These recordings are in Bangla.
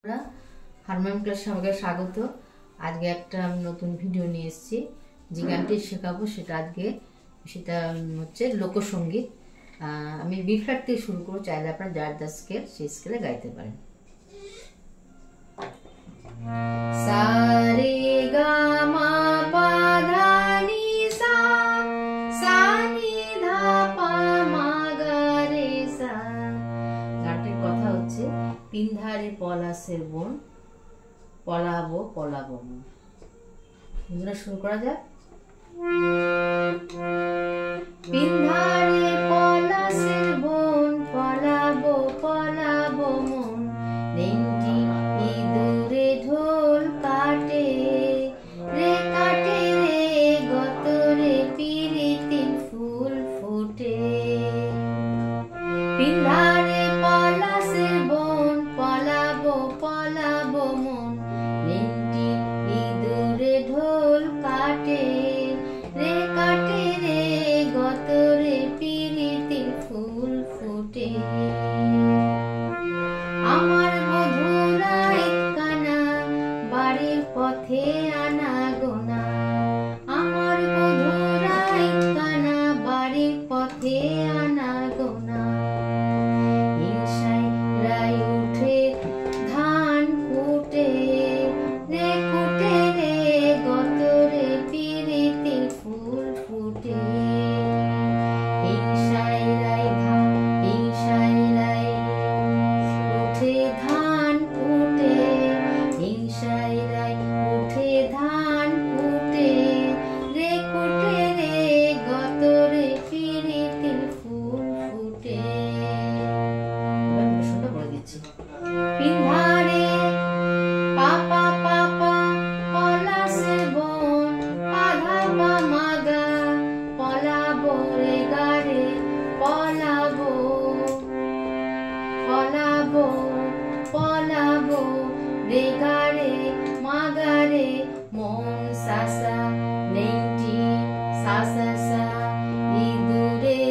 হারমোনিয়াম ক্লাস সবাইকে স্বাগত। আজকে একটা আমি নতুন ভিডিও নিয়ে এসেছি, যে গানটি শেখাবো সেটা হচ্ছে লোকসঙ্গীত। আমি বি ফ্ল্যাট থেকে শুরু করবো, চাইলে আপনারা যার যা স্কেল সেই স্কেলে গাইতে পারেন। সা রে গা মা পা ধা নি সা, সা নি ধা পা মা গা রে সা। গানটির কথা হচ্ছে পিন্ধারে পলাশের বন, পলাবো পলাবো মন। বন্ধুরা শুরু করা যাক। পিন্ধারে পলাশের বন, পলাবো পলাবো মন, নেংটি ইঁদুরে ঢোল কাটে রে, কাটে রে গতরে পিরিতির ফুল ফুটে। পিন্ধারে পলাশের বন, পলাবো পলাবো মন, নেংটি ইঁদুরে ঢোল কাটে রে, কাটে রে গতরে পিরিতির ফুল ফুটে। আমার বধুরা একখানা বাড়ির পথে আনা গোনা, আমার বধুরা একখানা বাড়ির পথে আনা গোনা। হিংসায় রাই উঠে ধান কুটে রে, কুটে রে গতরে পিরিতির ফুল ফুটে। হিংসায় রাই উঠে ধান কুটে, হিংসায় রাই উঠে ধান কুটে রে, কুটে রে গতরে পিরিতির ফুল ফুটে। বলে দিচ্ছি। পিন্ধারে পাপা পাপা পলাশের বন, পাধা পা মাগা, পলাবো রে গারে পলাবো, পলাবো পলাবো রে গারে মাগারে মন। সাসা নেংটি সাসা সা, ইঁদুরে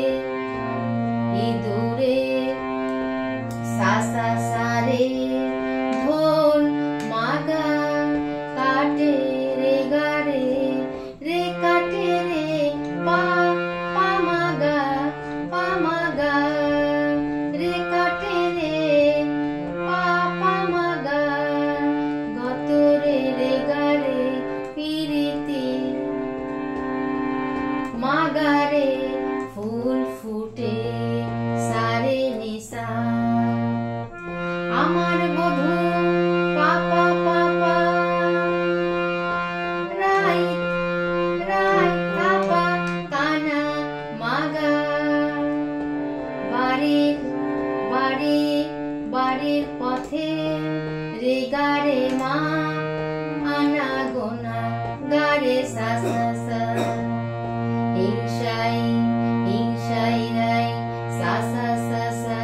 ইঁদুরে সাসা সারে ঢোল মাগা, কাটে রে গারে রে, কাটে রে পা পা মাগা, পা মাগা রে, কাটে রে পা পা মাগা গতরে রে গারে পিরিতি মাগারে ফুল ফুটে। সারে নিসা আমার বধূ পাপা পাপা রাই রাই পাপা কানা মাগা, বাড়ির বাড়ির বাড়ির পথে রে গারে মা আনা গোনা, গারে সা সা সা। হিংসাই হিংসাই রাই সা সা সা সা,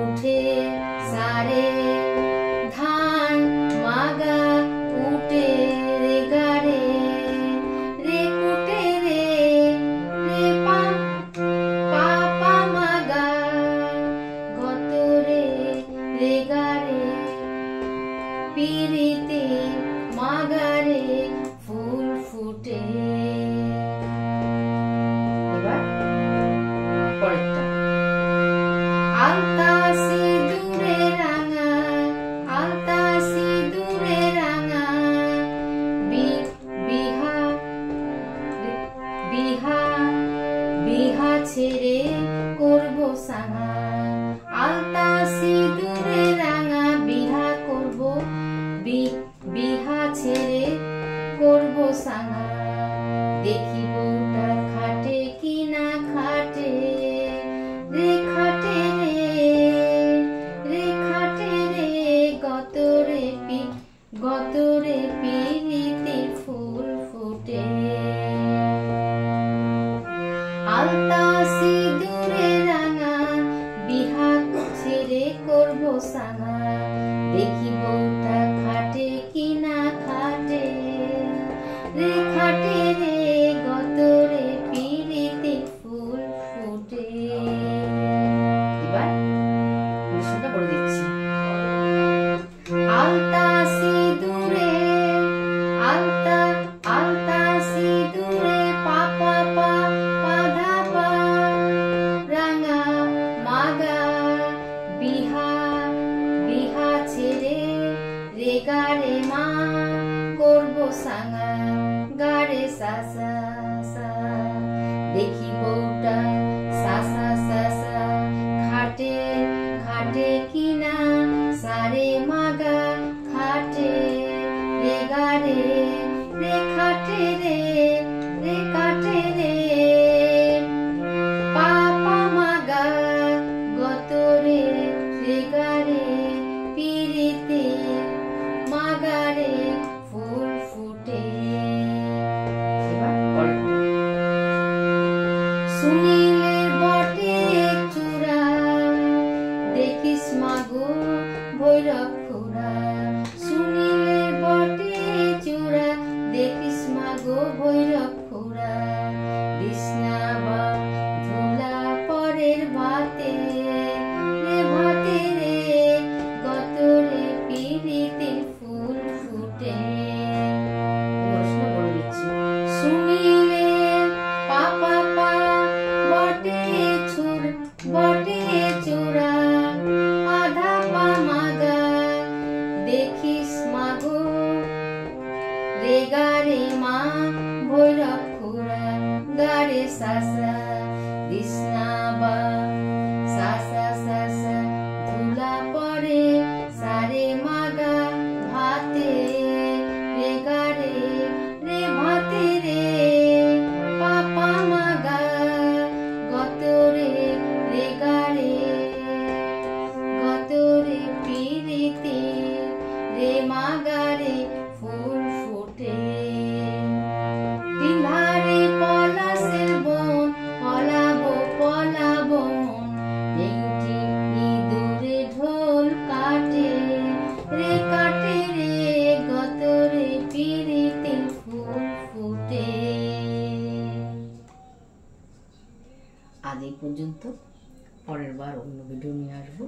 উঠে সারে ধান মাগা, কুটে রে গারে রে, কুটে রে রে পা পা পা মাগা গতরে রে গারে পিরিতে মাগারে ফুল ফুটে। এবার পরেরটা। আলতা সিঁদুরে রাঙা, আলতা সিঁদুরে রাঙা, বিহা বিহা বিহা ছেড়ে করবো সাঙা। আলতা সিঁদুরে রাঙা, বিহা করবো বিহা ছেড়ে করবো সাঙা। দেখি বউটা খাটে কিনা খাটে রে, খাটে রে রে, খাটে রে গতরে গতরে পিরিতির ফুল ফুটে। আলতা সিঁদুরে রাঙা, বিহা ছেড়ে করবো সাঙা। দেখি বউটা খাটে কিনা খাটে রে, খাটে রে গতরে পিরিতির ফুল ফুটে। এবার বলে দিচ্ছি। আল গারে মা করবো সাঙা গারে সাসা সা দেখি বউটা সাসা সাসা খাটে খাটে কিনা সারে মাগা খাটে রে গারে রে খাটে রে রে কাটে রে পাপা মাগা গতরে রে গারে পিরিতে মাগারে ফুল ফুটে। সুনীলের বটে চূড়া দেখিস মাগো ভৈরব খুড়া সুনীলের বটে চূড়া দেখিস মাগো ভৈরব খুড়া কৃষ্ণা বা ধুলা পরের ভাতে রে ভাতে রে গতরে পিরিতে ফুল ফুটে। সুনীলে পাপা পা বটে চূড়া আধা পা মাগা দেখিস মাগো রে গারে মা ভৈরব খুড়া গারে সাসা কৃষ্ণা বা সাসা সাসা ধুলা পরে সারে মাগা ভাতে রে গারে রে ভাতে রে পাপা মাগা গতরে রে গারে গতরে পিরিতে রে মাগারে ফুল ফুটে। পিলারে পলাশের বন পলাবো পলাবো একটি ইঁদুরে ঢোল কাটে রে গতরে পিরিতে ফুল ফুটে। আজ এই পর্যন্ত, পরের বার অন্য ভিডিও নিয়ে আসবো।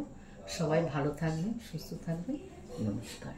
সবাই ভালো থাকবেন, সুস্থ থাকবেন। নমস্কার।